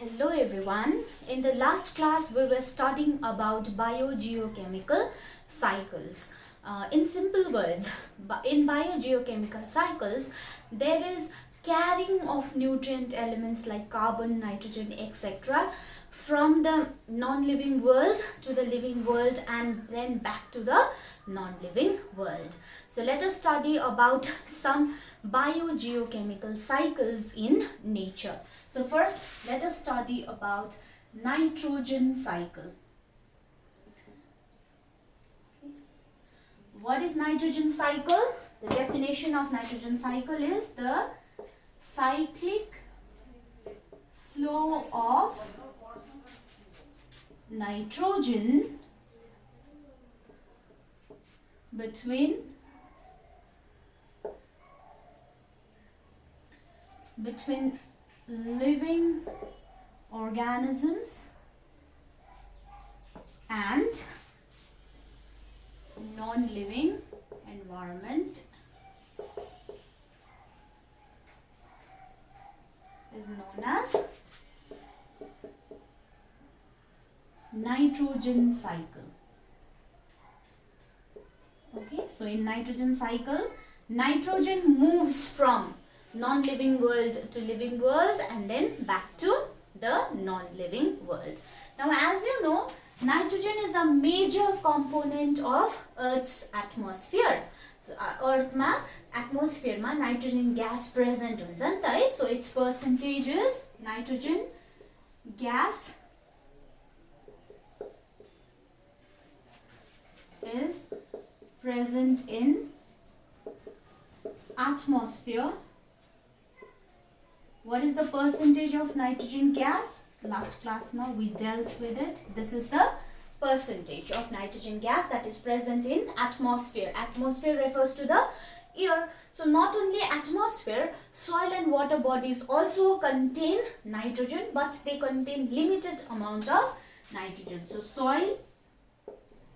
Hello everyone. In the last class we were studying about biogeochemical cycles. In simple words, in biogeochemical cycles there is carrying of nutrient elements like carbon, nitrogen, etc. from the non-living world to the living world and then back to the non-living world. So let us study about some biogeochemical cycles in nature. So first let us study about nitrogen cycle. What is nitrogen cycle? The definition of nitrogen cycle is the cyclic flow of nitrogen between living organisms and non-living environment is known as nitrogen cycle. Okay, so in nitrogen cycle, nitrogen moves from non-living world to living world and then back to the non-living world. Now as you know, nitrogen is a major component of Earth's atmosphere. So Earth ma atmosphere ma nitrogen gas present हुन्छ नि त है. So its percentage is nitrogen gas is present in atmosphere. What is the percentage of nitrogen gas? Last class now we dealt with it. This is the percentage of nitrogen gas that is present in atmosphere. Atmosphere refers to the air. So not only atmosphere, soil and water bodies also contain nitrogen, but they contain limited amount of nitrogen. So soil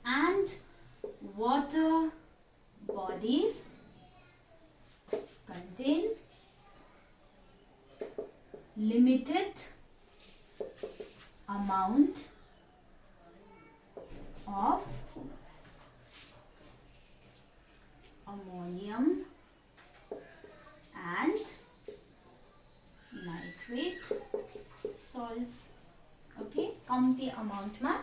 and water bodies contain limited amount of ammonium and nitrate salts. Okay, कम्ती amount मा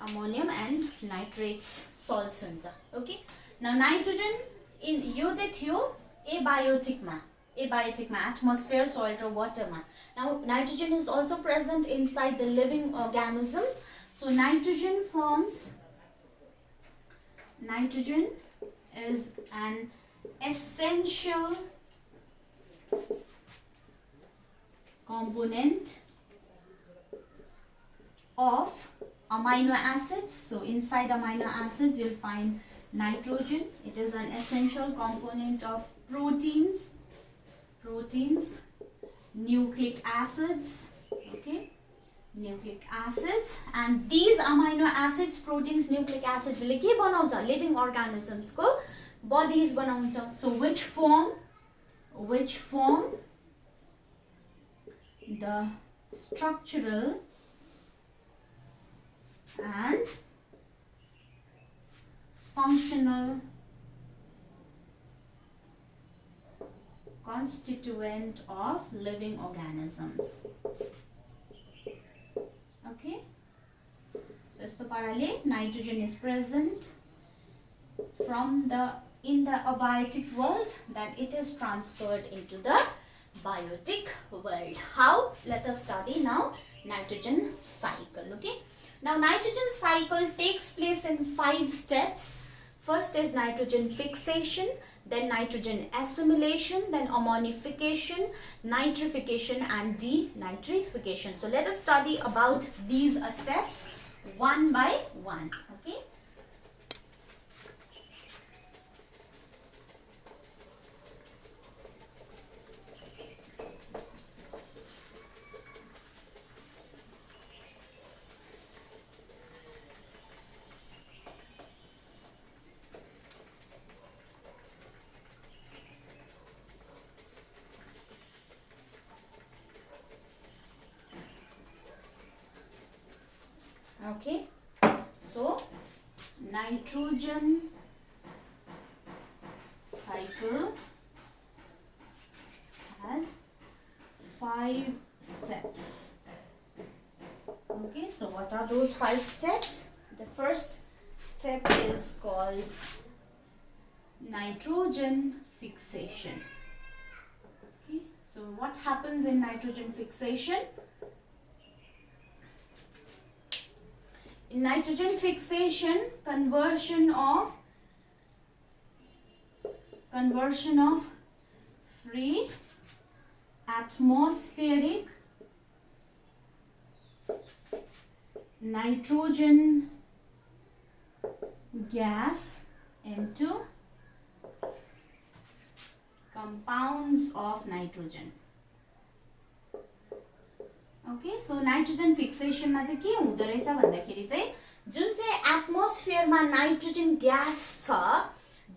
ammonium and nitrates salts हुन्छ. Okay, now nitrogen in यो चाहिँ थियो abiotic ma atmosphere, soil or water ma. Now nitrogen is also present inside the living organisms. So nitrogen is an essential component of amino acids. So inside amino acids you'll find nitrogen. It is an essential component of proteins, nucleic acids, okay, nucleic acids, and these amino acids, proteins, nucleic acids ले के बनाउँछ? Living organisms को bodies बनाउँछ. So which form the structural and functional constituent of living organisms. Okay, so यस्तो पाराले nitrogen is present in the abiotic world, then it is transferred into the biotic world. How? Let us study now nitrogen cycle. Okay, now nitrogen cycle takes place in 5 steps. First is nitrogen fixation, then nitrogen assimilation, then ammonification, nitrification and denitrification. So let us study about these steps one by one. Okay. Okay, so nitrogen cycle has 5 steps. Okay, so what are those 5 steps? The first step is called nitrogen fixation. Okay, so what happens in nitrogen fixation? In nitrogen fixation, conversion of free atmospheric nitrogen gas into compounds of nitrogen. Okay, so nitrogen fixation मा चाहिँ के हुँदो रहेछ भन्दाखेरि चाहिँ जुन चाहिँ atmosphere मा nitrogen gas छ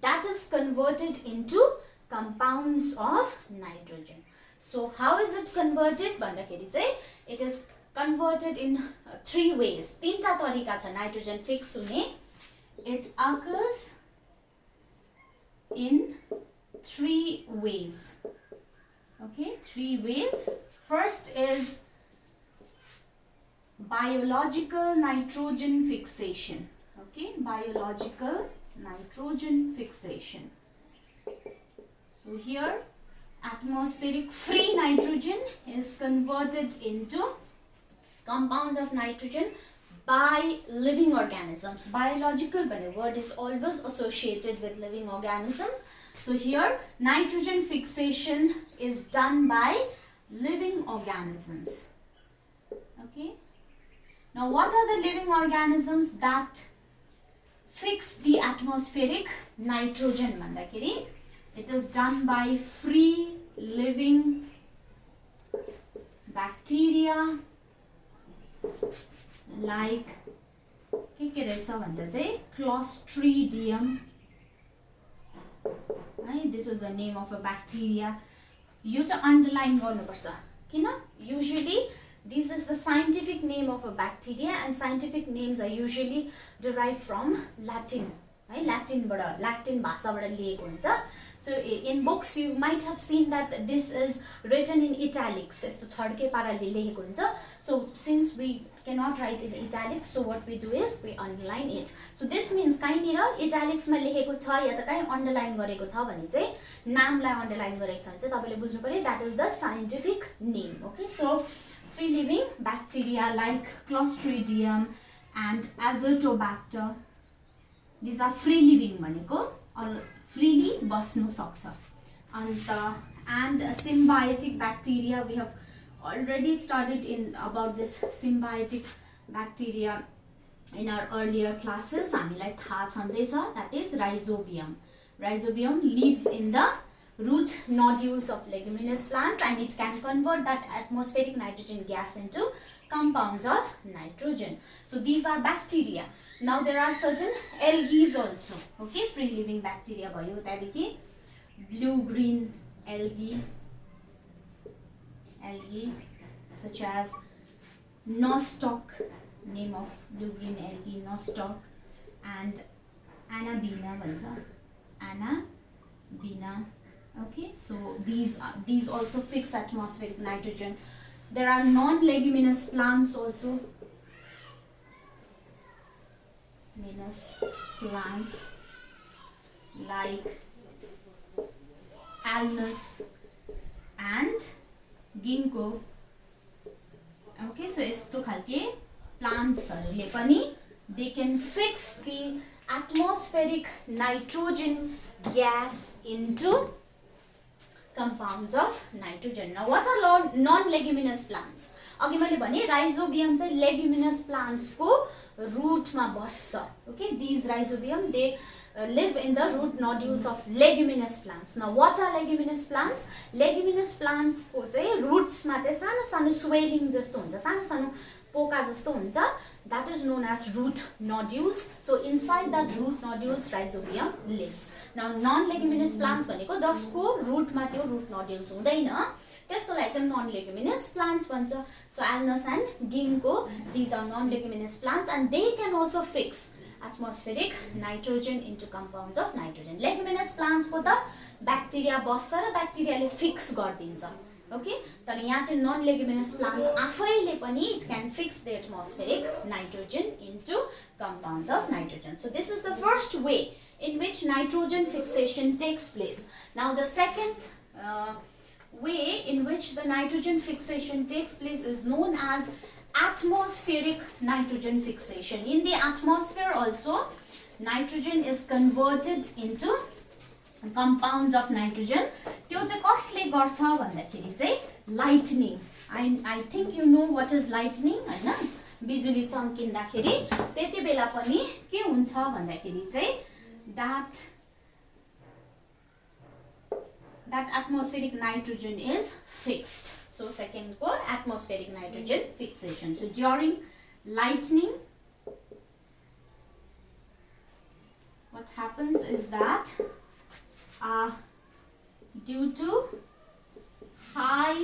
that is converted into compounds of nitrogen. So how is it converted भन्दाखेरि चाहिँ it is converted in 3 ways. तीनटा तरिका छ नाइट्रोजन फिक्स हुने. It occurs in 3 ways. Okay, 3 ways. First is biological nitrogen fixation. Okay, biological nitrogen fixation. So here atmospheric free nitrogen is converted into compounds of nitrogen by living organisms. Biological word is always associated with living organisms. So here nitrogen fixation is done by living organisms. Okay. Now what are the living organisms that fix the atmospheric nitrogen vandakiri? It is done by free living bacteria like के रहेछ भन्दा चाहिँ Clostridium. This is the name of a bacteria. यो चाहिँ underline गर्नुपर्छ किन? Usually this is the scientific name of a bacteria and scientific names are usually derived from Latin. Latin भाषाबाट लिएको हुन्छ. So in books you might have seen that this is written in italics. यस्तो छड्के पाराले लेखेको हुन्छ. So since we cannot write in italics, so what we do is we underline it. So this means कहीँनिर italics मा लेखेको छ या त कहीँ underline गरेको छ भने चाहिँ नामलाई underline गरेको छ भने चाहिँ तपाईले बुझ्नु पर्यो that is the scientific name. Okay, so free living bacteria like Clostridium and Azotobacter, these are free living भनेको or freely बस्नु सक्छ. And symbiotic bacteria, we have already studied in about this symbiotic bacteria in our earlier classes. हामीलाई थाहा छँदैछ, that is rhizobium. Rhizobium lives in the root nodules of leguminous plants and it can convert that atmospheric nitrogen gas into compounds of nitrogen. So these are bacteria. Now there are certain algae also. Okay, free living bacteria भयो. त्यहाँदेखि blue green algae such as nostoc, name of blue green algae nostoc, and anabina bhन्छ, anabina. Okay, so these also fix atmospheric nitrogen. There are non-leguminous plants also. Leguminous plants like alnus and ginkgo. Okay, so यस्तो खालके plants हरुले पनि they can fix the atmospheric nitrogen gas into compounds of nitrogen. Now what are non-leguminous plants? अघि मैले भने rhizobium चाहिँ leguminous plants को root मा बस्छ. Okay, these rhizobium they live in the root nodules of leguminous plants. Now what are leguminous plants? Leguminous plants को चाहिँ roots मा चाहिँ सानो सानो swelling जस्तो हुन्छ, सानो सानो पोका जस्तो हुन्छ. That is known as root nodules. So inside that root nodules rhizobium lives. Now non-leguminous plants भनेको जसको root मा त्यो root nodules हुँदैन, त्यसकोलाई चाहिँ नन लेग्युमिनस प्लान्ट्स भन्छ. So Alnus and Ginkgo these are non leguminous plants and they can also fix atmospheric nitrogen into compounds of nitrogen. Leguminous plants को त bacteria बस्छ र ब्याक्टेरियाले फिक्स गरिदिन्छ. ओके, तर यहाँ चाहिँ नन लेग्युमिनस प्लान्ट्स आफैले पनि it can fix the atmospheric nitrogen into compounds of nitrogen. So this is the first way in which nitrogen fixation takes place. Now the second way in which the nitrogen fixation takes place is known as atmospheric nitrogen fixation. In the atmosphere also nitrogen is converted into compounds of nitrogen. त्यो चाहिँ कसले गर्छ भन्दाखेरि चाहिँ lightning. I think you know what is lightning, हैन? बिजुली चम्किँदाखेरि त्यति बेला पनि के हुन्छ भन्दाखेरि चाहिँ that atmospheric nitrogen is fixed. So second को atmospheric nitrogen fixation. So during lightning what happens is that due to high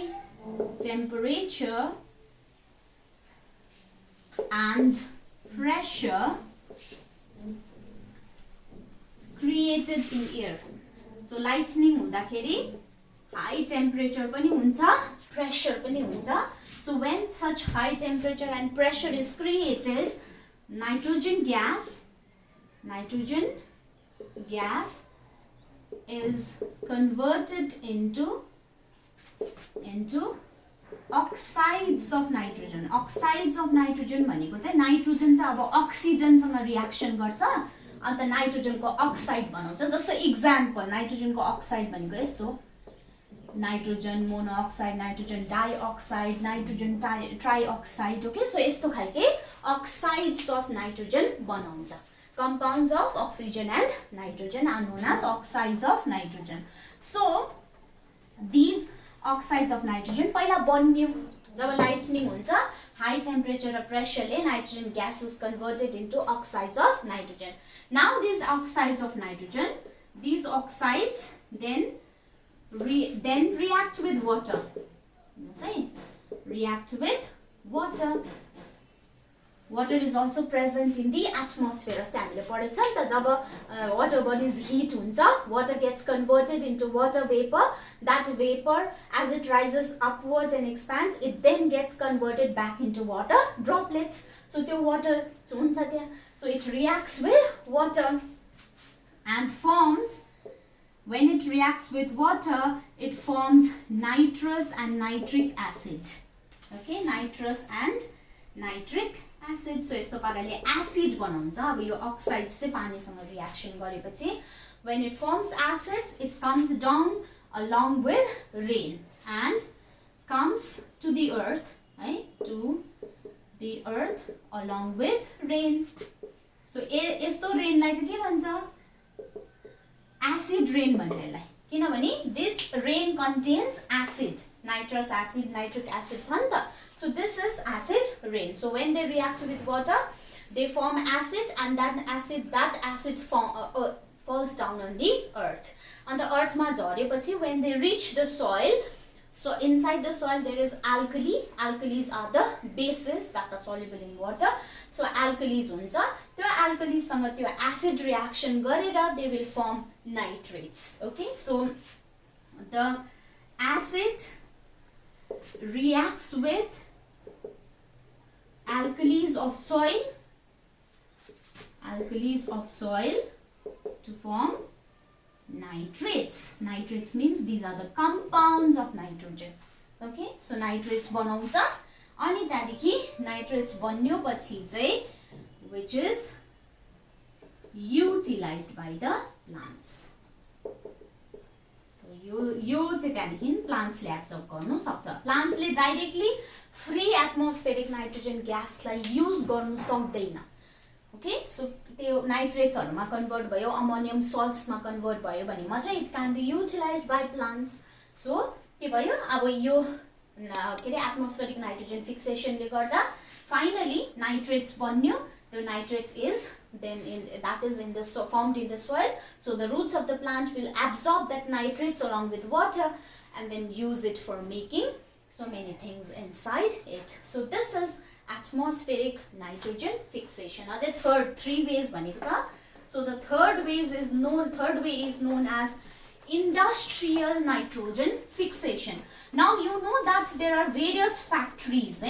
temperature and pressure created in air. So lightning हुँदाखेरि high temperature पनि हुन्छ, pressure पनि हुन्छ. So when such high temperature and pressure is created, nitrogen gas is converted into oxides of nitrogen. Oxides of nitrogen भनेको चाहिँ nitrogen चाहिँ अब अक्सिजनसँग reaction गर्छ अन्त नाइट्रोजनको अक्साइड बनाउँछ. जस्तो इक्जाम्पल नाइट्रोजनको अक्साइड भनेको यस्तो nitrogen monoxide, nitrogen dioxide, nitrogen trioxide. Okay, so यस्तो खालके अक्साइड्स अफ नाइट्रोजन बनाउँछ. compounds of oxygen and nitrogen are known as oxides of nitrogen. So these oxides of nitrogen पहिला बन्यो जब lightning हुन्छ, high temperature र pressure ले nitrogen gas is converted into oxides of nitrogen. Now these oxides of nitrogen, these oxides then react with water. React with water. Water is also present in the atmosphere. जस्तै हामीले पढेछ नि त, जब water bodies heat हुन्छ, water gets converted into water vapor. That vapor, as it rises upwards and expands, it then gets converted back into water droplets. So त्यो water हुन्छ त्यहाँ. So it reacts with water and forms. When it reacts with water, it forms nitrous and nitric acid. Okay, nitrous and nitric acid. So यस्तो पाराले acid बनाउँछ. अब यो oxides चाहिँ पानीसँग reaction गरेपछि when it forms acids, it comes down along with rain and comes to the earth, right? To the earth along with rain. So यस्तो rain लाई चाहिँ के भन्छ? Acid rain भन्छ यसलाई. किनभने this rain contains acid, nitrous acid, nitric acid छ नि त. So this is acid rain. So when they react with water, they form acid, and that acid falls down on the earth. On the earth ma झरेपछि when they reach the soil, so inside the soil there is alkali. Alkalis are the bases that are soluble in water. So alkalis हुन्छ. त्यो alkalis सँग त्यो acid reaction गरेर they will form nitrates. Okay, so the acid reacts with alkalis of soil to form nitrates. Nitrates means these are the compounds of nitrogen. Okay, so nitrates बनाउँछ. अनि त्यहाँदेखि nitrates बन्योपछि चाहिँ which is utilized by the plants. So यो चाहिँ त्यहाँदेखि plants ले absorb गर्नु सक्छ. Plants ले directly free atmospheric nitrogen gas लाई use गर्नु सक्दैन. Okay, so त्यो nitrates हरुमा convert भयो, ammonium salts मा convert भयो भने मात्रै it can be utilized by plants. So के भयो, अब यो के atmospheric nitrogen fixation ले गर्दा finally nitrates बन्यो. The nitrates is then formed in the soil. So the roots of the plant will absorb that nitrates along with water, and then use it for making so many things inside it. So this is atmospheric nitrogen fixation. Ajay three ways bhaneko cha. So the third way is known as industrial nitrogen fixation. Now you know that there are various factories,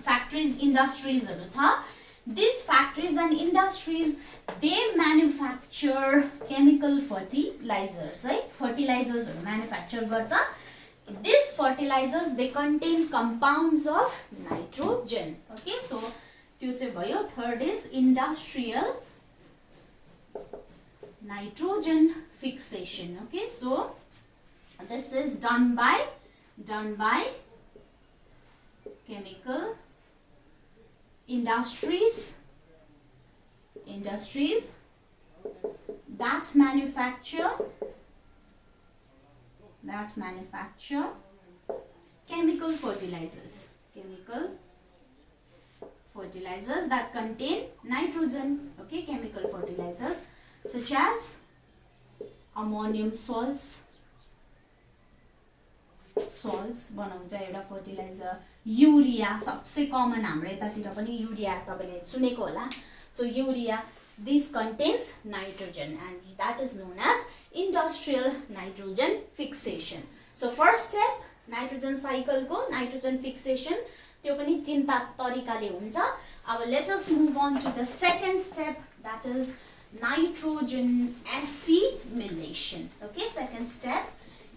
factories, industries haru cha. These factories and industries, they manufacture chemical fertilizers, fertilizers manufacture garcha. These fertilizers, they contain compounds of nitrogen. Okay, so त्यो चाहिँ भयो. Third is industrial nitrogen fixation. Okay, so this is done by chemical industries that manufacture chemical fertilizers that contain nitrogen. Okay, chemical fertilizers such as ammonium salts बनाउँछ एउटा fertiliser. Urea सबसे कमन हाम्रो यतातिर पनि urea तपाईले सुनेको होला. So urea, this contains nitrogen and that is known as industrial nitrogen fixation. So first step, nitrogen cycle ko nitrogen fixation, त्यो पनि तीन तरिकाले हुन्छ. अब let us move on to the second step, that is nitrogen assimilation. Okay, second step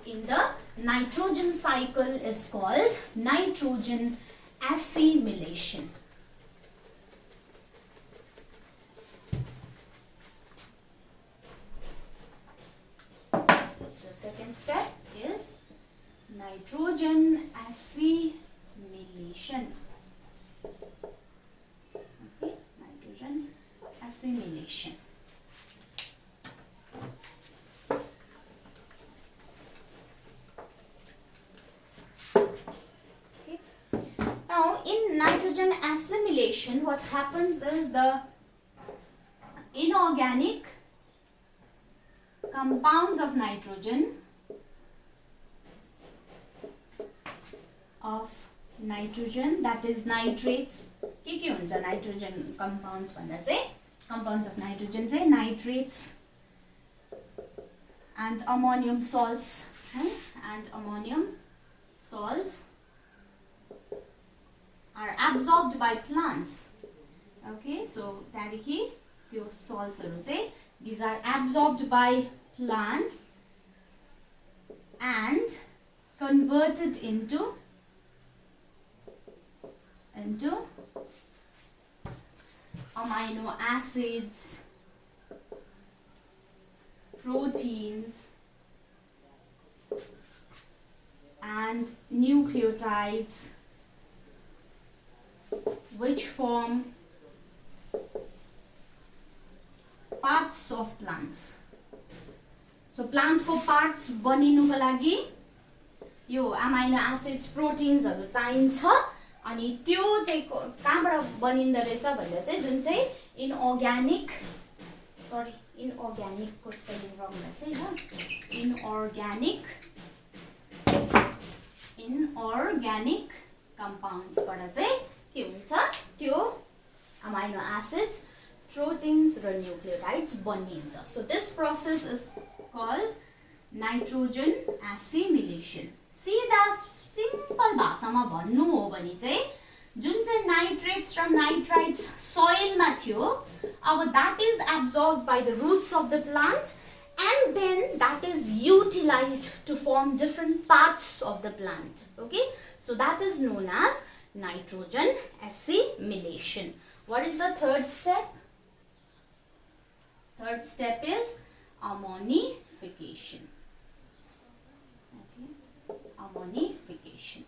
in the nitrogen cycle is called nitrogen assimilation. So second step is nitrogen assimilation. Okay, nitrogen assimilation. Now, in nitrogen assimilation, what happens is the inorganic compounds of nitrogen that is nitrates. के हुन्छ nitrogen compounds भन्दा चाहिँ compounds of nitrogen चाहिँ nitrates and ammonium salts are absorbed by plants. Okay, so त्यहाँदेखि त्यो saltsहरु चाहिँ these are absorbed by plants and converted into amino acids, proteins and nucleotides, which form parts of plants. So plants को parts बनिनुको लागि यो amino acids, proteins हरु चाहिन्छ. अनि त्यो चाहिँ कहाँबाट बनिँदो रहेछ भन्दा चाहिँ जुन चाहिँ inorganic को स्पेलिङ रङ रहेछ है ल. inorganic compounds बाट चाहिँ के हुन्छ त्यो amino acids, proteins र nucleotides बनिन्छ. So this process is called nitrogen assimilation. सीधा सिम्पल भाषामा भन्नु हो भने चाहिँ जुन चाहिँ nitrates र nitrites soil मा थियो, अब that is absorbed by the roots of the plant and then that is utilized to form different parts of the plant. Okay, so that is known as nitrogen assimilation. What is the third step? Third step is ammonification. Okay, ammonification.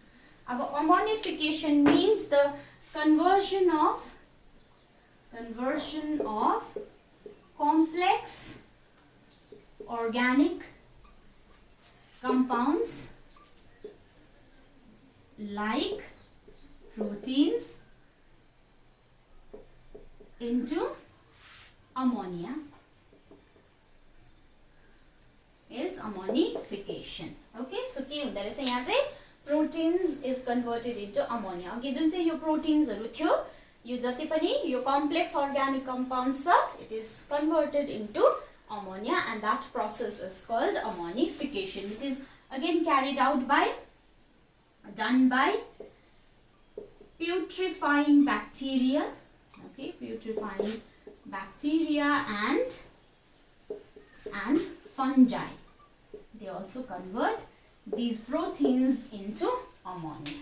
Ammonification means the conversion of complex organic compounds like proteins into ammonia is ammonification. Okay, so सो के हुँदै रहेछ यहाँ चाहिँ proteins is converted into ammonia. अघि जुन चाहिँ यो proteins हरु थियो यो जति पनि यो complex organic compounds छ it is converted into ammonia and that process is called ammonification. It is again carried out by done by putrefying bacteria. Okay, putrefying bacteria and fungi. They also convert these proteins into ammonia.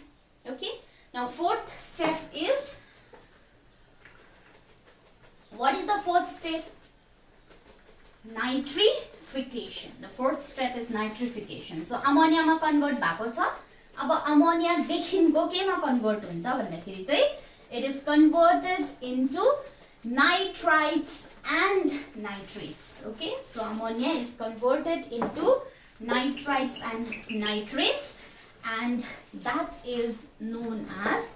Okay, now fourth step is, what is the fourth step? Nitrification. The fourth step is nitrification. So ammonia ma convert bhako cha. अब ammonia देखिनको केमा convert हुन्छ भन्दाखेरि चाहिँ it is converted into nitrites and nitrates. Okay, so ammonia is converted into nitrites and nitrates and that is known as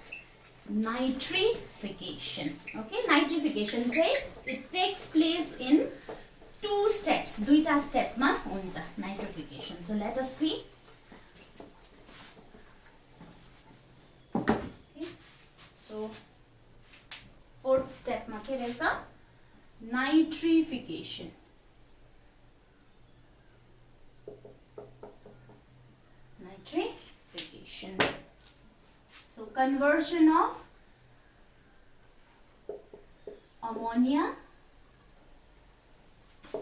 nitrification. Okay, nitrification चाहिँ it takes place in two steps. दुईटा step मा हुन्छ nitrification. So let us see. Okay, so fourth step मा के रहेछ? Nitrification. Nitrification. So conversion of ammonia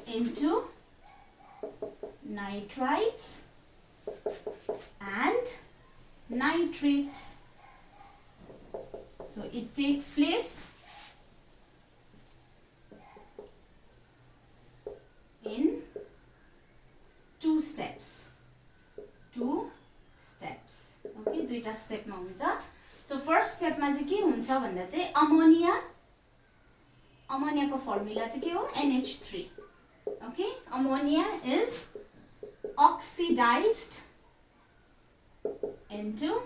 into nitrites and nitrates. So it takes place in two steps. Okay, दुईटा step मा हुन्छ. So first step मा चाहिँ के हुन्छ भन्दा चाहिँ ammonia को formula चाहिँ के हो? NH3. Okay, ammonia is oxidized into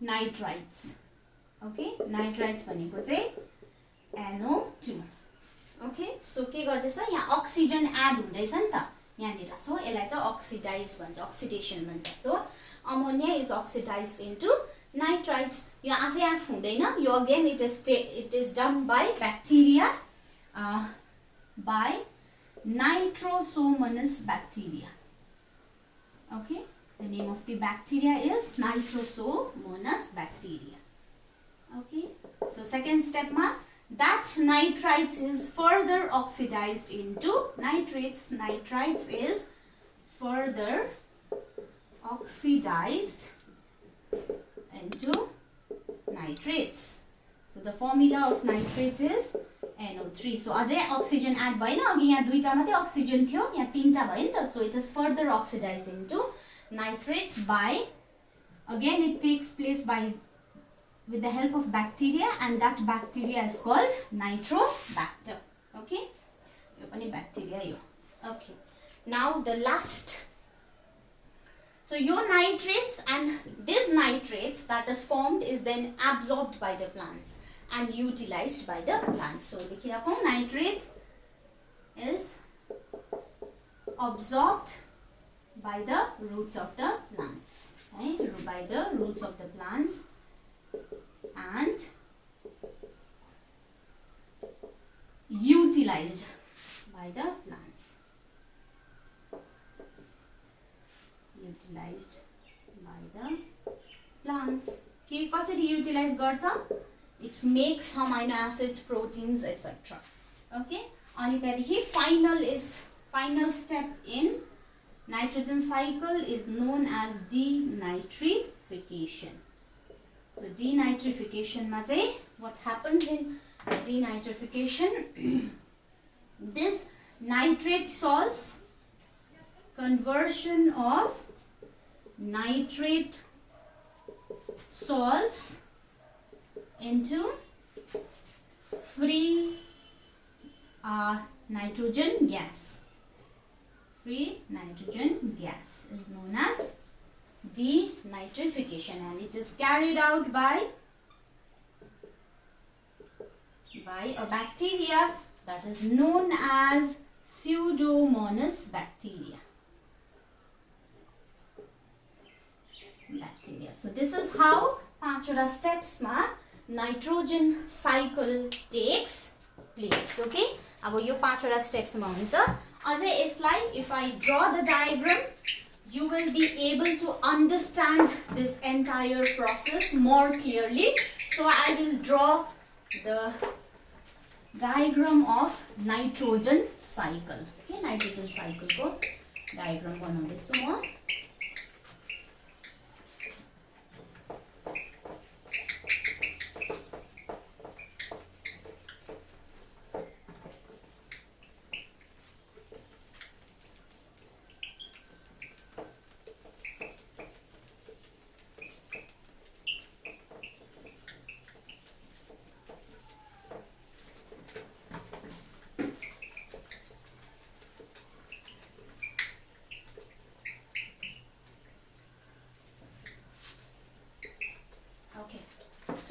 nitrites. Okay, nitrites भनेको चाहिँ NO2. Okay, so के गर्दैछ यहाँ oxygen add हुँदैछ नि त यहाँनिर. So यसलाई चाहिँ oxidize भन्छ, oxidation भन्छ. So ammonia is oxidized into nitrites. यो आफै आफ हुँदैन. यो again it is done by bacteria, by nitrosomonas bacteria. Okay, the name of the bacteria is nitrosomonas bacteria. Okay, so second step ma that nitrites is further oxidized into nitrates. Nitrites is further oxidized into nitrates. So the formula of nitrates is NO3. So अझै oxygen add भएन. अघि यहाँ दुईटा मात्रै oxygen थियो, यहाँ तीनटा भयो नि त. So it is further oxidized into nitrates by, again it takes place by with the help of bacteria and that bacteria is called nitrobacter. Okay, यो पनि bacteria yo. Okay, now the last. So your nitrates and these nitrates that is formed is then absorbed by the plants and utilized by the plants. So देखिराखौं nitrates is absorbed by the roots of the plants, right? By the roots of the plants and utilized by the plants. Utilized by the plants. के कसरी utilize गर्छ? It makes some amino acids, proteins, etc. Okay. अनि त्यहाँदेखि final step in nitrogen cycle is known as denitrification. So denitrification मा चाहिँ what happens in denitrification? This nitrate salts conversion of nitrate salts into free nitrogen gas. Free nitrogen gas is known as denitrification and it is carried out by a bacteria that is known as Pseudomonas bacteria. bacteria. So this is how 5 steps ma nitrogen cycle takes place. Okay, अब यो 5 steps मा हुन्छ. अझै यसलाई if I draw the diagram, you will be able to understand this entire process more clearly. So I will draw the diagram of nitrogen cycle. Okay, nitrogen cycle को diagram बनाउँदैछु म.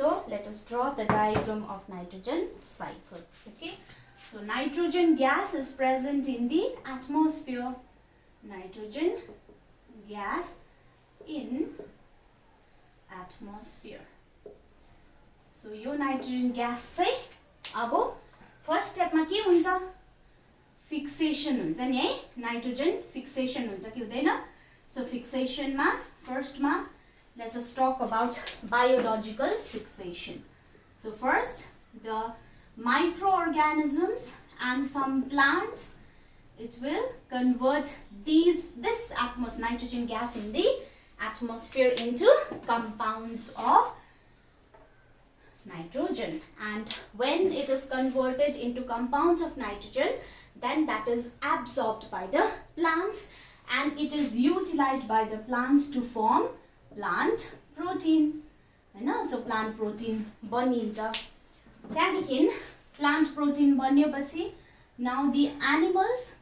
So let us draw the diagram of nitrogen cycle. Okay, so nitrogen gas is present in the atmosphere. Nitrogen gas in atmosphere. So yo nitrogen gas चाहिँ अब first step मा के हुन्छ? Fixation हुन्छ नि है. Nitrogen fixation हुन्छ कि हुँदैन? So fixation मा first मा let us talk about biological fixation. So first, the microorganisms and some plants, it will convert this nitrogen gas in the atmosphere into compounds of nitrogen. And when it is converted into compounds of nitrogen, then that is absorbed by the plants and it is utilized by the plants to form plant protein. So plant protein बनिन्छ. त्यहाँदेखि plant protein बनिएपछि now the animals,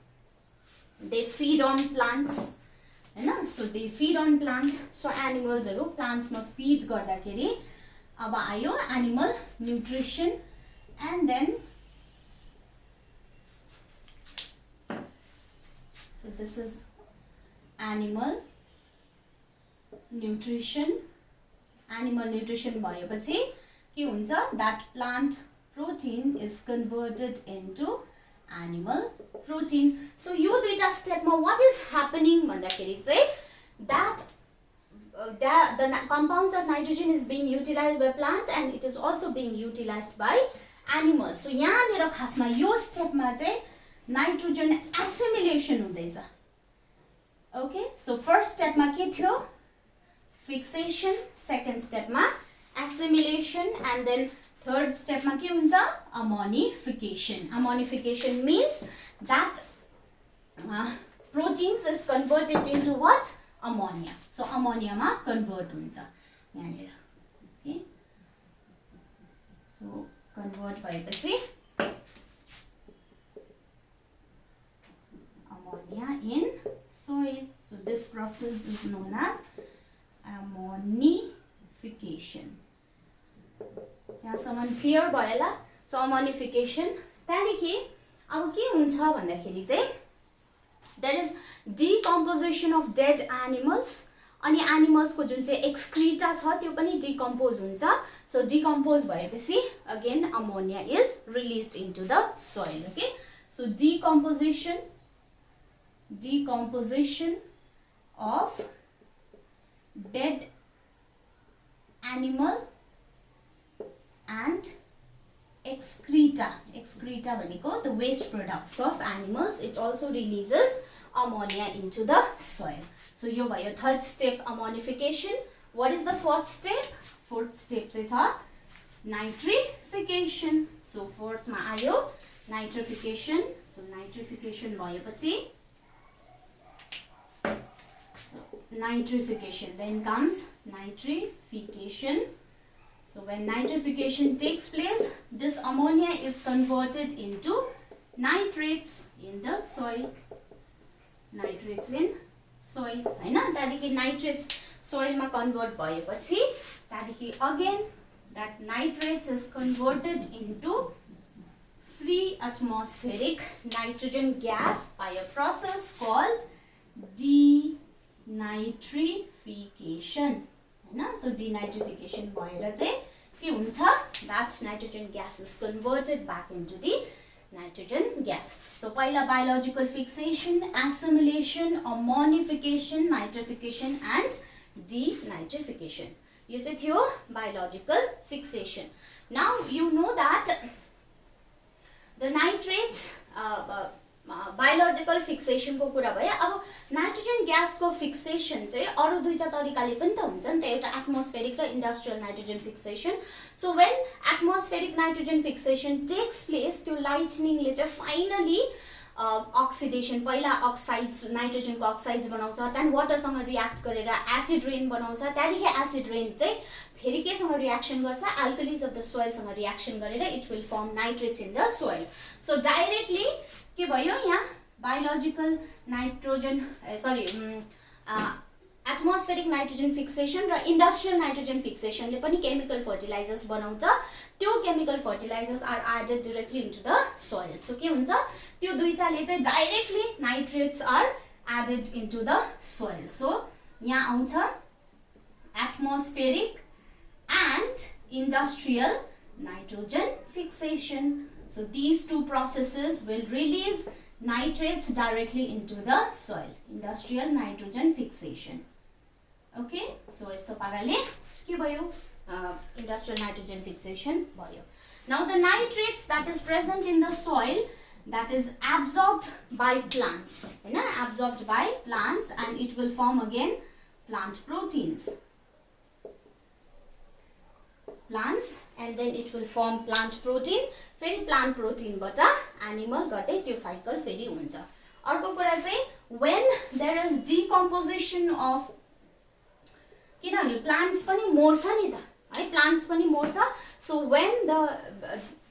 they feed on plants. So they feed on plants. So animals हरु plants मा feed गर्दाखेरि अब आयो animal nutrition and then so this is animal nutrition. Animal nutrition भएपछि के हुन्छ? That plant protein is converted into animal protein. So यो दुईटा step मा what is happening भन्दाखेरि चाहिँ that the compounds of nitrogen is being utilized by plant and it is also being utilized by animals. So यहाँनिर खासमा यो step मा चाहिँ nitrogen assimilation हुँदैछ. Okay, so first step मा के थियो? Fixation. Second step ma assimilation and then third step ma ke huncha? Ammonification. Ammonification means that proteins is converted into what? Ammonia. So ammonia ma convert huncha yahanira. Okay, so convert bhayepachi ammonia in soil. So this process is known as ammonification. यहाँसम्म clear भयो होला. सो अमोनिफिकेसन. त्यहाँदेखि अब के हुन्छ भन्दाखेरि चाहिँ there is decomposition of dead animals. अनि एनिमल्स को जुन चाहिँ एक्सक्रीटा छ त्यो पनि डिकम्पोज हुन्छ. सो डिकम्पोज भएपछि again ammonia is released into the soil. Okay, so decomposition of dead animal and excreta भनेको the waste products of animals, it also releases ammonia into the soil. So यो भयो third step, ammonification. What is the fourth step? Fourth step चाहिँ छ nitrification. So fourth मा आयो nitrification. So nitrification भएपछि nitrification, then comes nitrification. So when nitrification takes place, this ammonia is converted into nitrates in the soil. Nitrates in soil, हैन? त्यहाँदेखि nitrates soil मा convert भएपछि त्यहाँदेखि again that nitrates is converted into free atmospheric nitrogen gas by a process called denitrification. हैन सो डिनाइट्रिफिकेसन भएर चाहिँ के हुन्छ that nitrogen gas is converted back into the nitrogen gas. So पहिला biological fixation, assimilation, ammonification, nitrification and denitrification. यो चाहिँ थियो biological fixation. Now you know that the nitrates biological fixation को कुरा भयो. अब नाइट्रोजन ग्यास को फिक्सेसन चाहिँ अरु दुईटा तरिकाले पनि त हुन्छ नि त, एउटा एटमोस्फेरिक र industrial nitrogen fixation. So when atmospheric nitrogen fixation takes place, त्यो लाइटनिङले चाहिँ फाइनली अक्सिडेसन, पहिला अक्साइड्स नाइट्रोजनको अक्साइड्स बनाउँछ, त्यहाँदेखि वाटरसँग रियाक्ट गरेर एसिड रेन बनाउँछ, त्यहाँदेखि एसिड रेन चाहिँ फेरि केसँग रियाक्सन गर्छ, अल्कलीज अफ द सोइलसँग रियाक्सन गरेर it will form nitrates in the soil. So directly के भयो यहाँ biological nitrogen atmospheric nitrogen fixation र इन्डस्ट्रियल नाइट्रोजन फिक्सेसनले पनि केमिकल फर्टिलाइजर्स बनाउँछ. त्यो chemical fertilisers are added directly into the soil. So के हुन्छ त्यो दुईटाले चाहिँ directly nitrates are added into the soil. So यहाँ आउँछ atmospheric and industrial nitrogen fixation. So these two processes will release nitrates directly into the soil. Industrial nitrogen fixation. Okay, so यस्तो पाराले के भयो industrial nitrogen fixation भयो. Now the nitrates that is present in the soil, that is absorbed by plants, Hahn, absorbed by plants, and it will form again plant proteins. Plants, and then it will form plant protein. फेरि plant protein बाट animal गर्दै त्यो cycle फेरि हुन्छ. अर्को कुरा चाहिँ when there is decomposition of, किनभने plants पनि मर्छ नि त है, plants पनि मर्छ. So when the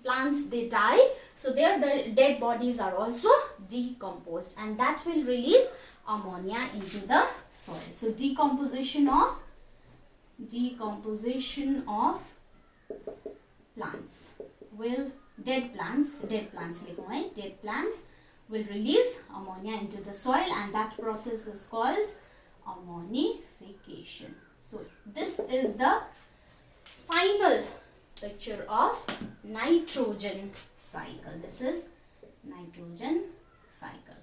plants they die, so their dead bodies are also decomposed, and that will release ammonia into the soil. So decomposition of plants will, dead plants लेखौं है, dead plants will release ammonia into the soil, and that process is called ammonification. So this is the final picture of nitrogen cycle. This is nitrogen cycle.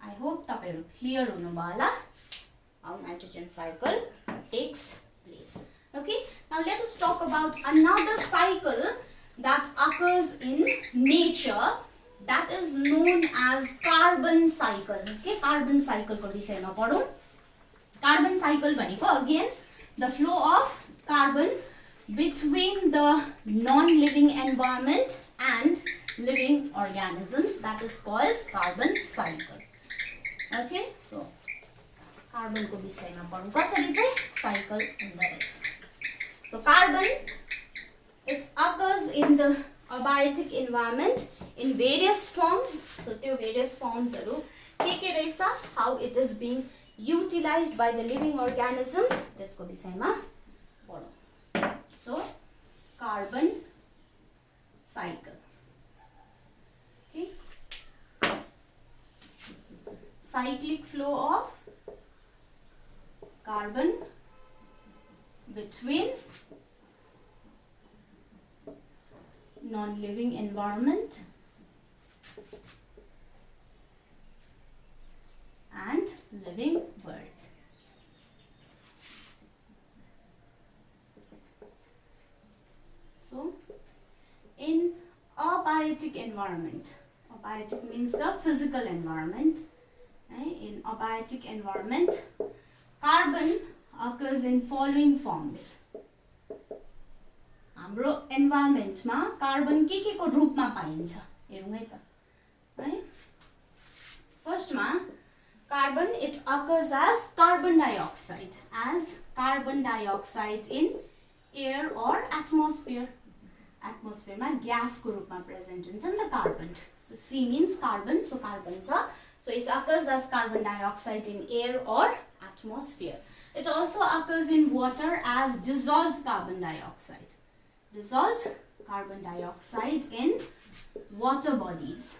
I hope तपाईहरु clear हुनुभयो होला how nitrogen cycle takes place. Okay, now let us talk about another cycle that occurs in nature, that is known as carbon cycle. Okay, carbon cycle को विषयमा पढौं. Carbon cycle भनेको again the flow of carbon between the non-living environment and living organisms, that is called carbon cycle. Okay, so carbon को विषयमा पढौं कसरी चाहिँ cycle हुँदो रहेछ. So carbon, it occurs in the abiotic environment in various forms. So त्यो various forms हरु के रहेछ, how it is being utilized by the living organisms, त्यसको विषयमा पढौं. So carbon cycle. Okay, cyclic flow of carbon between non-living environment and living world. So in abiotic environment, abiotic means the physical environment. In abiotic environment, carbon occurs in following forms. हाम्रो environment मा carbon के को रूपमा पाइन्छ हेरौँ है त है. First मा carbon, it occurs as carbon dioxide in air or atmosphere. Atmosphere मा gas को रूपमा present हुन्छ नि त carbon. So C means carbon, so carbon छ. So it occurs as carbon dioxide in air or atmosphere. It also occurs in water as dissolved carbon dioxide. Dissolved carbon dioxide in water bodies,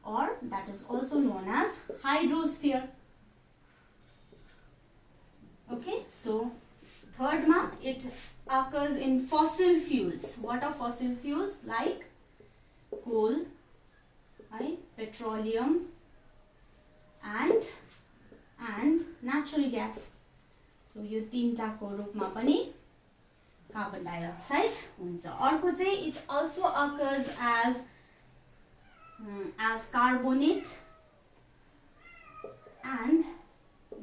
or that is also known as hydrosphere. Okay, so third ma, it occurs in fossil fuels. What are fossil fuels? Like coal, right, petroleum, and natural gas. So यो तीनटाको रूपमा पनि carbon dioxide हुन्छ. अर्को चाहिँ it also occurs as carbonate and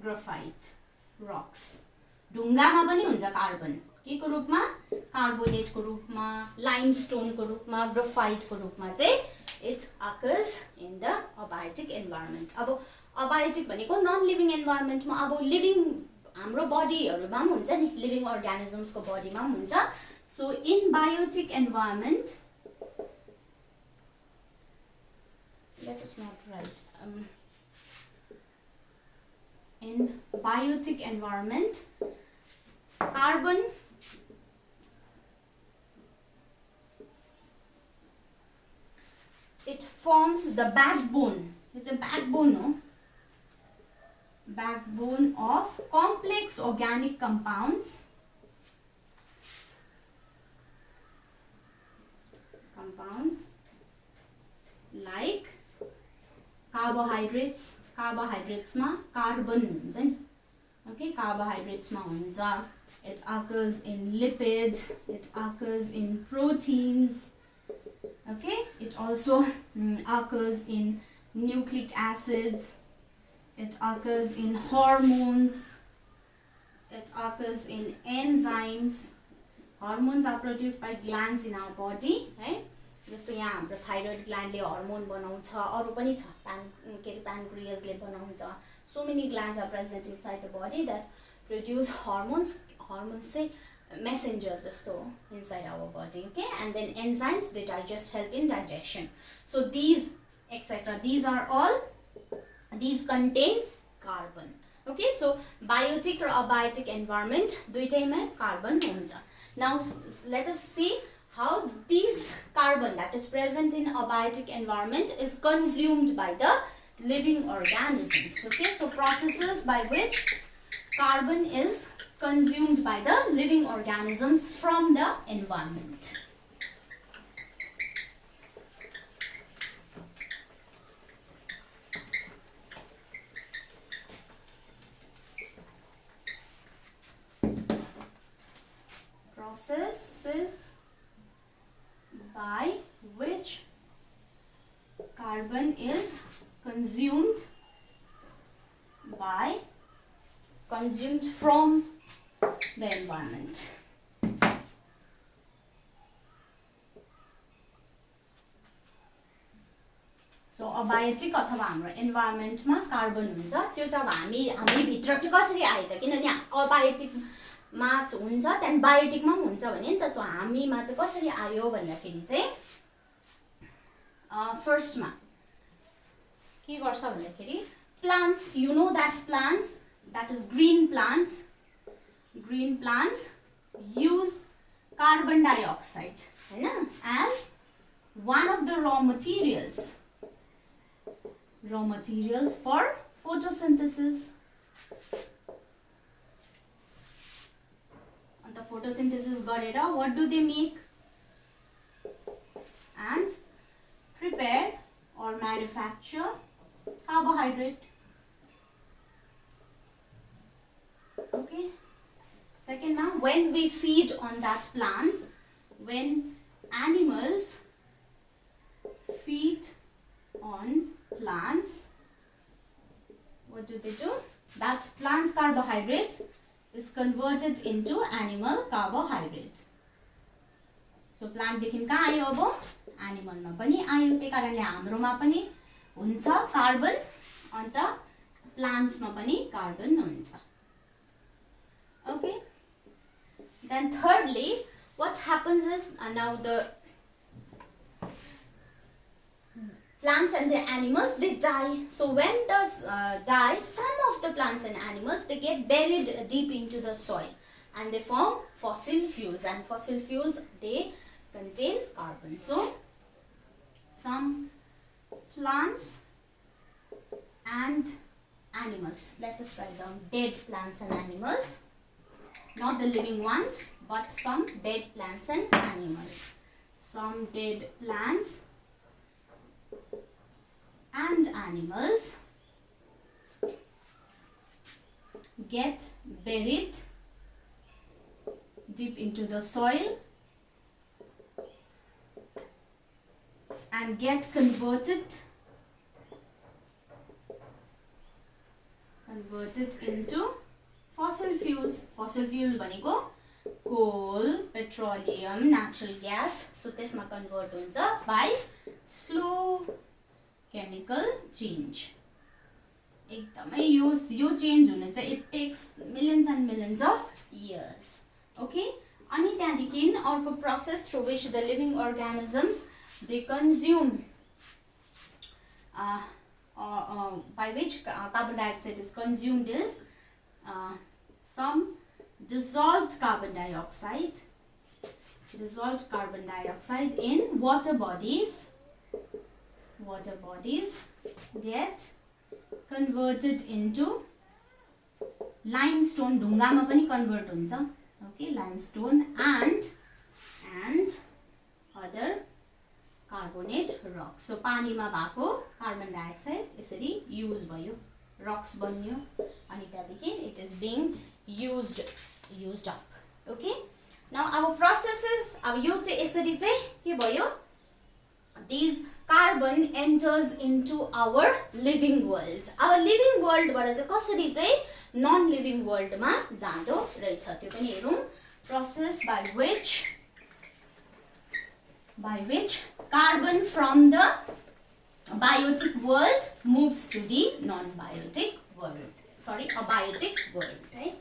graphite rocks. ढुङ्गामा पनि हुन्छ carbon. के को रूपमा? कार्बोनेटको रूपमा, लाइमस्टोनको रूपमा, ग्राफाइटको रूपमा चाहिँ it occurs in the abiotic environment. अब abiotic भनेको नन लिभिङ इन्भाइरोमेन्टमा, अब लिभिङ हाम्रो बडीहरुमा पनि हुन्छ नि, लिभिङ अर्गानिजम्सको बडीमा पनि हुन्छ. So in biotic environment, let us not write, in biotic environment, carbon it forms the backbone. It's a backbone, no? Backbone of complex organic compounds. Like carbohydrates. Carbohydrates ma carbon huncha ni. Okay, carbohydrates ma huncha. It occurs in lipids, it occurs in proteins. Okay, it also occurs in nucleic acids, it occurs in hormones, it occurs in enzymes. Hormones are produced by glands in our body, right? जस्तो यहाँ हाम्रो thyroid ग्ल्यान्डले hormone बनाउँछ, अरु पनि छ, प्यानक्रियासले बनाउँछ. So many glands are present inside the body that produce hormones. Hormones say messenger jasto inside our body, okay? And then enzymes, they help in digestion. So these etc, these contain carbon. Okay, so biotic or abiotic environment duitaima carbon huncha. Now let us see how this carbon that is present in abiotic environment is consumed by the living organisms. Okay, so processes by which carbon is consumed by the living organisms from the environment. Processes by which carbon is consumed from the environment. So abiotic अथवा हाम्रो environment मा carbon हुन्छ, त्यो चाहिँ अब हामी भित्र चाहिँ कसरी आयो त, किनभने abiotic मा हुन्छ त्यहाँदेखि बायोटिक मा हुन्छ भने नि त. सो हामीमा चाहिँ कसरी आयो भन्दाखेरि चाहिँ फर्स्ट मा के गर्छ भन्दाखेरि plants, you know that plants, that is green plants use carbon dioxide, Hahn, as one of the raw materials for photosynthesis. And the photosynthesis garera, what do they make? And prepare or manufacture carbohydrate. Okay. Second one, when we feed on that plants, when animals feed on plants, what do? That plant's carbohydrate is converted into animal carbohydrate. So plant देखि कहाँ आयो अब? Animal मा पनि आयो, त्यही कारणले हाम्रोमा पनि हुन्छ कार्बन, अन्त plants मा पनि कार्बन हुन्छ. Okay. Then thirdly, what happens is now the plants and the animals, they die. So when they die, some of the plants and animals, they get buried deep into the soil and they form fossil fuels, and fossil fuels, they contain carbon. So some plants and animals. Let us write down dead plants and animals. Not the living ones, but some dead plants and animals. Some dead plants and animals get buried deep into the soil and get converted into fossil fuels. Fossil fuel भनेको coal, petroleum, natural gas. So त्यसमा convert हुन्छ by slow chemical change. एकदमै यो change हुन चाहिँ it takes millions and millions of years. Okay? अनि त्यहाँदेखि अर्को process through which the living organisms they consume by which carbon dioxide is consumed is some dissolved carbon dioxide in water bodies get converted into limestone. ढुङ्गामा पनि convert हुन्छ. Okay, limestone and other carbonate rocks. So पानीमा भएको carbon dioxide यसरी use भयो, rocks बन्यो अनि त्यहाँदेखि it is being used up. Okay, now our processes अब यो चाहिँ यसरी चाहिँ के भयो, these carbon enters into our living world. Our living world बाट चाहिँ कसरी चाहिँ non living world मा जाँदो रहेछ त्यो पनि हेरौं. Process by which carbon from the biotic world moves to the non-biotic world. Sorry, abiotic world. है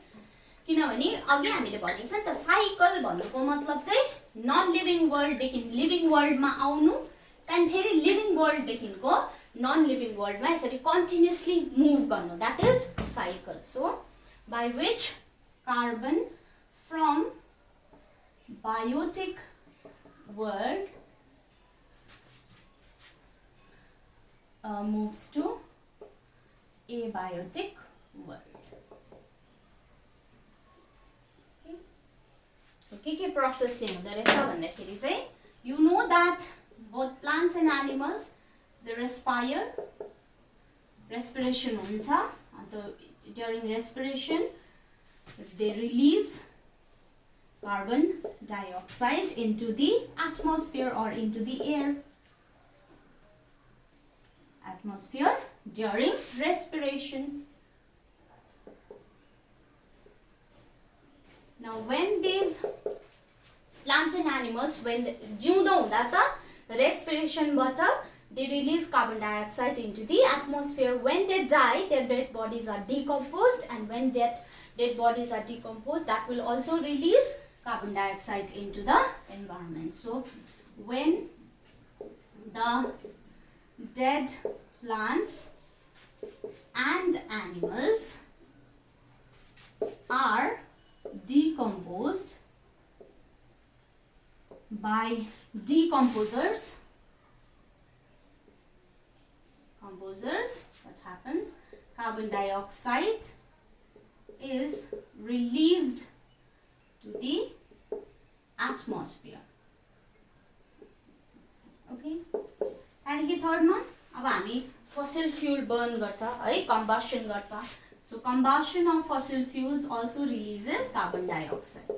किनभने अघि हामीले भनेको छ नि त साइकल भन्नुको मतलब चाहिँ नन लिभिङ वर्ल्ड देखि लिभिङ वर्ल्ड मा आउनु त्यहाँदेखि फेरि लिभिङ वर्ल्ड देखिको नन लिभिङ वर्ल्ड मा यसरी कन्टिन्युअसली मुभ गर्नु, that is cycle. So by which carbon from biotic world moves to abiotic world. Okay. So के process ले हुँदो रहेछ भन्दाखेरि चाहिँ you know that both plants and animals they respire, respiration हुन्छ अन्त during respiration they release carbon dioxide into the atmosphere or into the air. Atmosphere during respiration. Now when these plants and animals when जिउँदो हुँदा त respiration बाट they release carbon dioxide into the atmosphere. When they die, their dead bodies are decomposed, and when that dead bodies are decomposed, that will also release carbon dioxide into the environment. So when the dead plants and animals are decomposed by decomposers, what happens? Carbon dioxide is released to the atmosphere. Okay. And the third one, अब हामी fossil fuel burn गर्छ है, combustion गर्छ. So combustion of fossil fuels also releases carbon dioxide.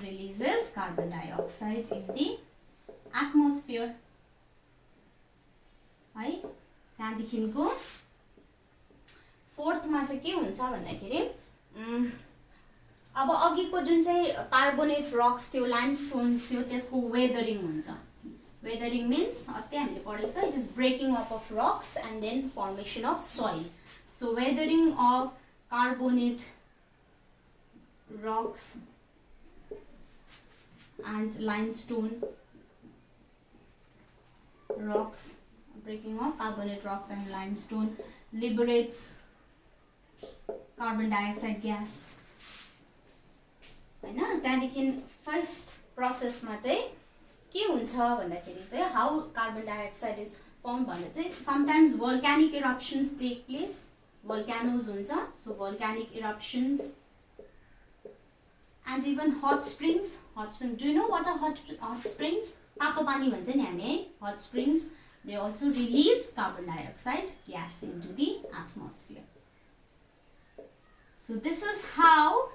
Releases carbon dioxide in the atmosphere. है त्यहाँदेखिको fourth मा चाहिँ के हुन्छ भन्दाखेरि अब अघिको जुन चाहिँ कार्बोनेट रक्स थियो, लाइमस्टोन्स थियो, त्यसको वेदरिङ हुन्छ. वेदरिङ मिन्स अस्ति हामीले पढेको छ, it is breaking up of rocks and then formation of soil. So weathering of carbonate rocks and limestone rocks, breaking of carbonate rocks and limestone liberates carbon dioxide gas. हैन त्यहाँदेखि first प्रोसेसमा चाहिँ के हुन्छ भन्दाखेरि चाहिँ how carbon dioxide is form भन्दा चाहिँ sometimes volcanic eruptions take place, volcanoes हुन्छ, so volcanic eruptions and even hot springs. Do you know what are hot springs? तातो पानी भन्छ नि हामी है, हट स्प्रिङ्स. They also release carbon dioxide gas into the atmosphere. So this is how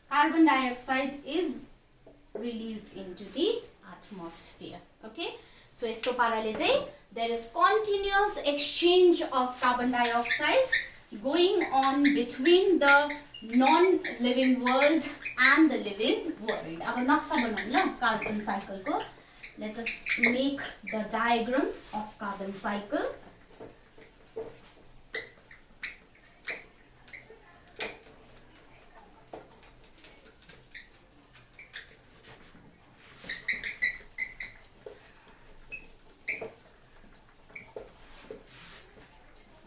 carbon dioxide is released into the atmosphere. Okay, so yesto parale chai there is continuous exchange of carbon dioxide going on between the non-living world and the living world. अब नक्सा बनाउँ ल carbon cycle को. Let us make the diagram of carbon cycle.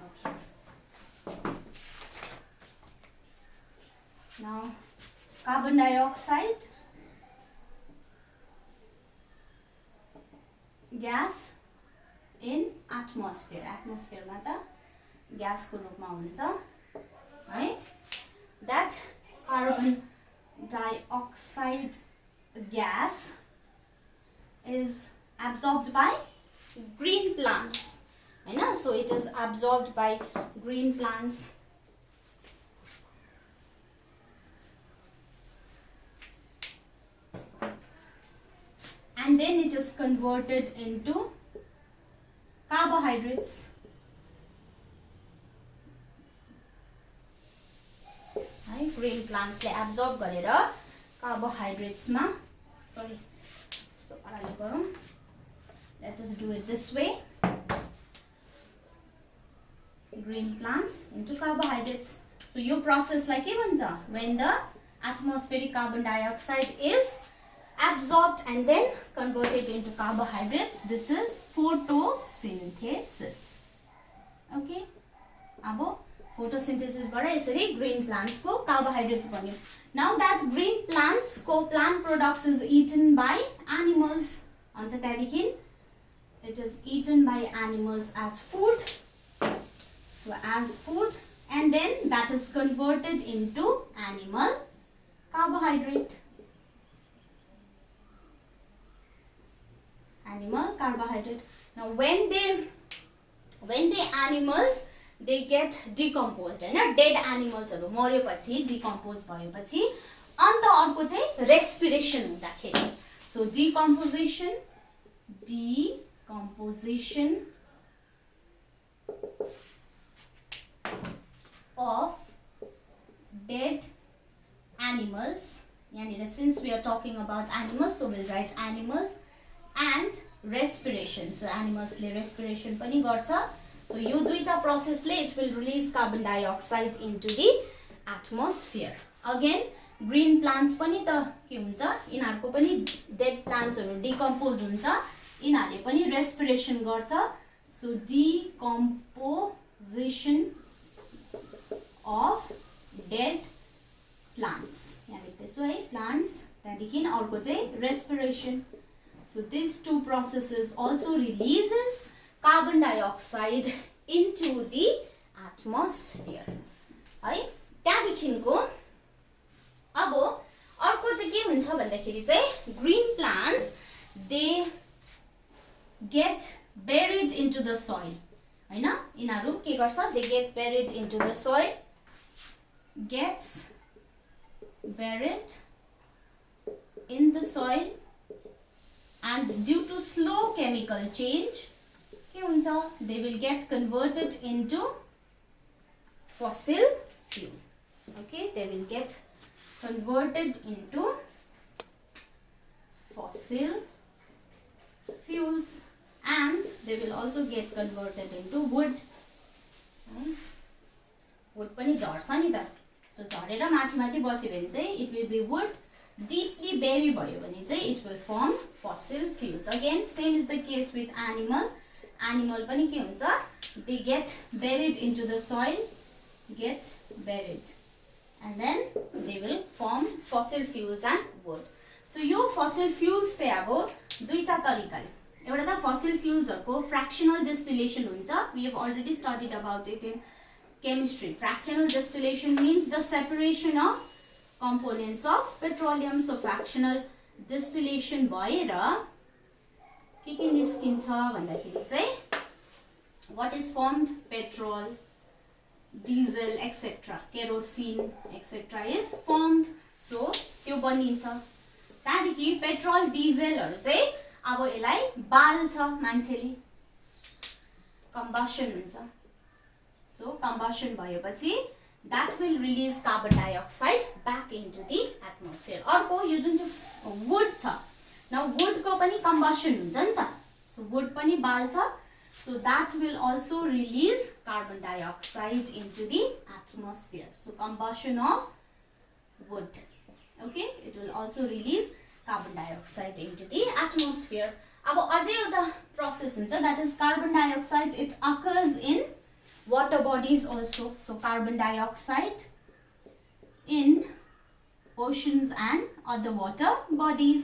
Okay. Now, carbon dioxide gas in atmosphere. Atmosphere मा त gas को रूपमा हुन्छ है. That carbon dioxide gas is absorbed by green plants Hahn. So it is absorbed by green plants. And then it is converted into carbohydrates. Green plants ले absorb गरेर carbohydrates मा, sorry, let us do it this way. Green plants into carbohydrates. So yo process like के भन्छ? When the atmospheric carbon dioxide is absorbed and then converted into carbohydrates, this is photosynthesis. Okay, अब photosynthesis बाट यसरी green plants को carbohydrates बन्यो. Now that green plants को plant products is eaten by animals. अन्त त्यहाँदेखि it is eaten by animals as food. So as food, and then that is converted into animal carbohydrate. Animal carbohydrate. Now when the animals they get decomposed Hahn, dead animals हरु मरेपछि decompose भएपछि अन्त अर्को चाहिँ respiration हुँदाखेरि, so decomposition of dead animals. यानी since we are talking about animals, so we'll write animals. And respiration. So animals ले respiration पनि गर्छ. So यो दुईटा process ले it will release carbon dioxide into the atmosphere. Again green plants पनि त के हुन्छ, इनाहरुको पनि dead plants हरु decompose हुन्छ, इनाहरुले पनि respiration गर्छ. So decomposition of dead plants. यानी त्यसो है plants, त्यहाँदेखि अर्को चाहिँ respiration. So these two processes also releases carbon dioxide into the atmosphere. है त्यहाँदेखिको अब अर्को चाहिँ के हुन्छ भन्दाखेरि चाहिँ green plants they get buried into the soil. हैन, इनाहरु के गर्छ? They get buried into the soil. Gets buried in the soil. And due to slow chemical change, they will get converted into fossil fuel. Okay, they will get converted into fossil fuels, and they will also get converted into wood. Wood पनि झर्छ नि त. So झरेर माथि माथि बस्यो भने चाहिँ it will be wood. Deeply bury भयो भने चाहिँ it will form fossil fuels. Again same is the case with animal. Animal पनि के हुन्छ? They get buried into the soil, and then they will form fossil fuels and wood. सो यो फसिल fuels चाहिँ अब दुईटा तरिकाले एउटा त फसिल फ्युल्सहरुको फ्र्याक्सनल डिस्टिलेसन हुन्छ we have already studied about it in chemistry fractional distillation means the separation of components of petroleum so fractional distillation भएर के निस्किन्छ भन्दाखेरि चाहिँ what is formed petrol diesel etc kerosene etc is formed so त्यो बनिन्छ त्यहाँदेखि petrol डिजेलहरु चाहिँ अब यसलाई बाल्छ मान्छेले कम्बसन हुन्छ so combustion भएपछि that will release carbon dioxide back into the atmosphere अर्को यो जुन चाहिँ wood छ now wood को पनि combustion हुन्छ नि त so wood पनि बाल्छ so that will also release carbon dioxide into the atmosphere so combustion of wood okay it will also release carbon dioxide into the atmosphere अब अझै एउटा process हुन्छ that is carbon dioxide it occurs in water bodies also so carbon dioxide in oceans and other water bodies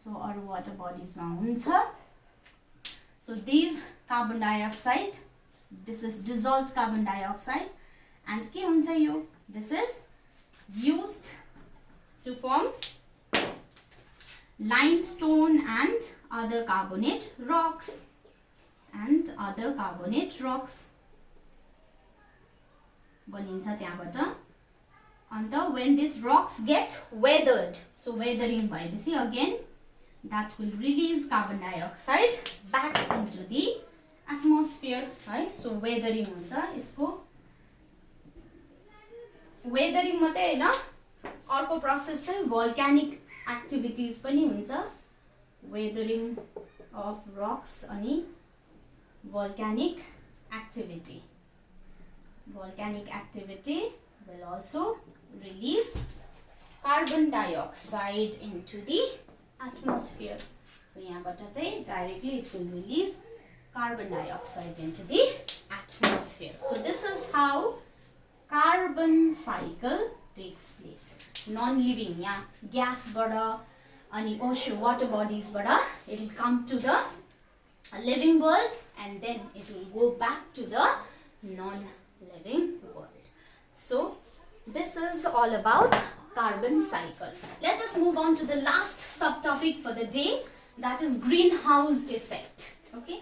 so our water bodies ma huncha so these carbon dioxide this is dissolved carbon dioxide and ke huncha yo this is used to form limestone and other carbonate rocks बनिन्छ त्यहाँबाट अन्त when these rocks get weathered so weathering भएपछि again that will release carbon dioxide back into the atmosphere है so weathering हुन्छ यसको weathering मात्रै हैन अर्को process चाहिँ volcanic activities पनि हुन्छ weathering of rocks अनि volcanic activity will also release carbon dioxide into the atmosphere so यहाँबाट चाहिँ directly it will release carbon dioxide into the atmosphere so this is how carbon cycle takes place non living या gas बाट अनि ocean water bodies बाट it will come to the living world and then it will go back to the non living world so this is all about carbon cycle let us move on to the last subtopic for the day that is greenhouse effect okay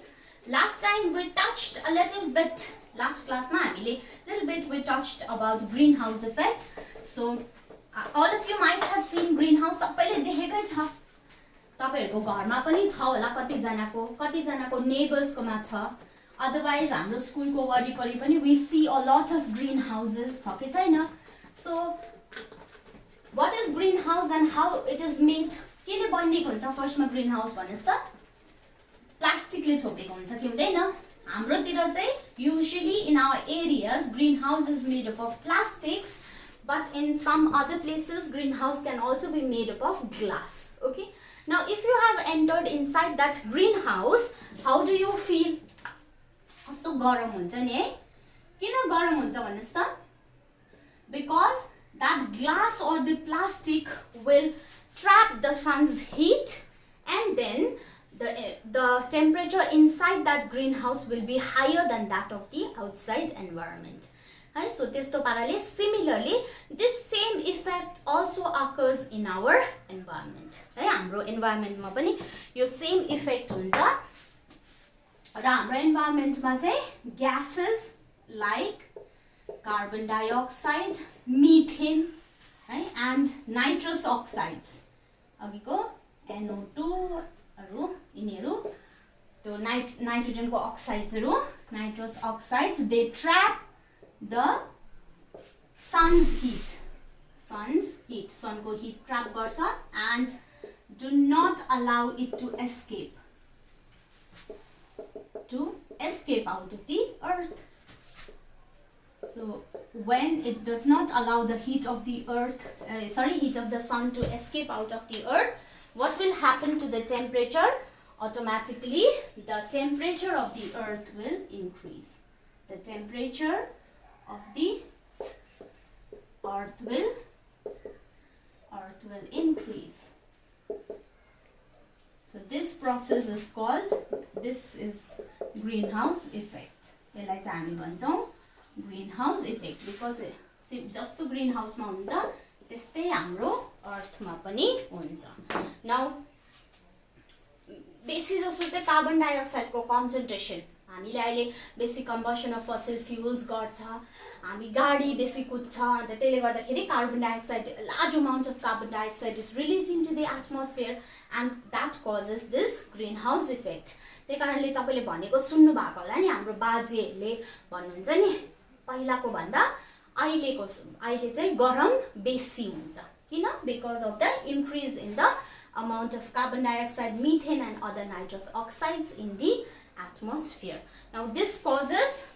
last time we touched a little bit last class ma हामीले little bit we touched about greenhouse effect so all of you might have seen greenhouse सबैले देखेकै छ तपाईहरुको घरमा पनि छ होला कति जनाको नेबर्स कोमा छ अदरवाइज हाम्रो स्कुलको वरिपरि पनि we see a lot of greenhouses छ कि छैन so what is greenhouse and how it is made केले बनिएको हुन्छ फर्स्टमा ग्रीनहाउस भन्नुस् त प्लास्टिकले छोपेको हुन्छ कि हुँदैन हाम्रोतिर चाहिँ usually in our areas greenhouse is made up of plastics but in some other places greenhouse can also be made up of glass okay now if you have entered inside that greenhouse how do you feel कस्तो गरम हुन्छ नि है किन गरम हुन्छ भन्नुस् त because that glass or the plastic will trap the sun's heat and then the temperature inside that greenhouse will be higher than that of the outside environment है so त्यस्तो पाराले similarly this same effect also occurs in our environment है हाम्रो environment मा पनि यो same effect हुन्छ र हाम्रो environment मा चाहिँ gases like carbon dioxide methane है and nitrous oxides अघिको NO2 हरु यिनीहरु त्यो नाइट्रोजन को oxides हरु nitrous oxides they trap the sun's heat sun ko heat trap garcha and do not allow it to escape out of the earth so when it does not allow the heat of the earth heat of the sun to escape out of the earth what will happen to the temperature automatically the temperature of the earth will increase the temperature of the earth will increase. So this process is called, this is greenhouse effect. यसलाई चाहिँ हामी भन्छौं greenhouse effect, because जस्तो greenhouse मा हुन्छ त्यस्तै हाम्रो अर्थ मा पनि हुन्छ. नाउ बेसी जसो चाहिँ कार्बन डाइअक्साइड को कन्सन्ट्रेसन, हामीले अहिले बेसी कम्बसन अफ फसिल फ्युल्स गर्छ, हामी गाडी बेसी कुद्छ, अन्त त्यसले गर्दाखेरि carbon dioxide, large amount of carbon dioxide is released into the atmosphere and that causes this green house effect. त्यही कारणले तपाईले भनेको सुन्नु भएको होला नि, हाम्रो बाजेहरूले भन्नुहुन्छ नि पहिलाको भन्दा अहिले चाहिँ गरम बेसी हुन्छ. किन? Because of the increase in the amount of carbon dioxide, methane and other nitrous oxides in the atmosphere. Now this causes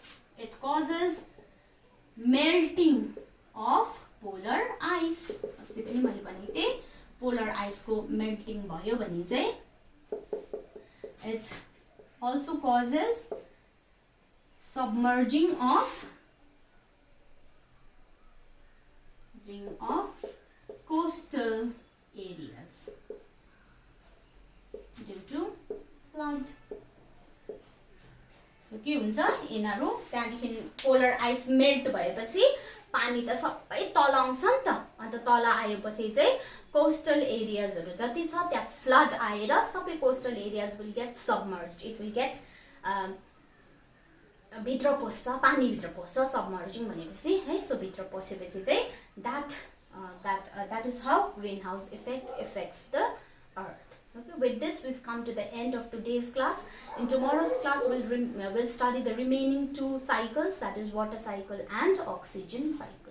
melting of polar ice. अस्ति पनि मैले भनेको थिएँ polar ice को melting भयो भने चाहिँ it also causes submerging of coastal areas due to flood. So के हुन्छ, यिनीहरु त्यहाँदेखि पोलर आइस मेल्ट भएपछि पानी त सबै तल आउँछ नि त, अन्त तल आएपछि चाहिँ कोस्टल एरियाजहरु जति छ त्यहाँ फ्लड आएर सबै coastal areas will get submerged, it will get भित्र पस्छ, पानी भित्र पस्छ, सबमर्जिङ भनेपछि है. सो भित्र पसेपछि चाहिँ that is how greenhouse effect affects the earth. Okay, with this we've come to the end of today's class. In tomorrow's class we'll study the remaining two cycles, that is water cycle and oxygen cycle.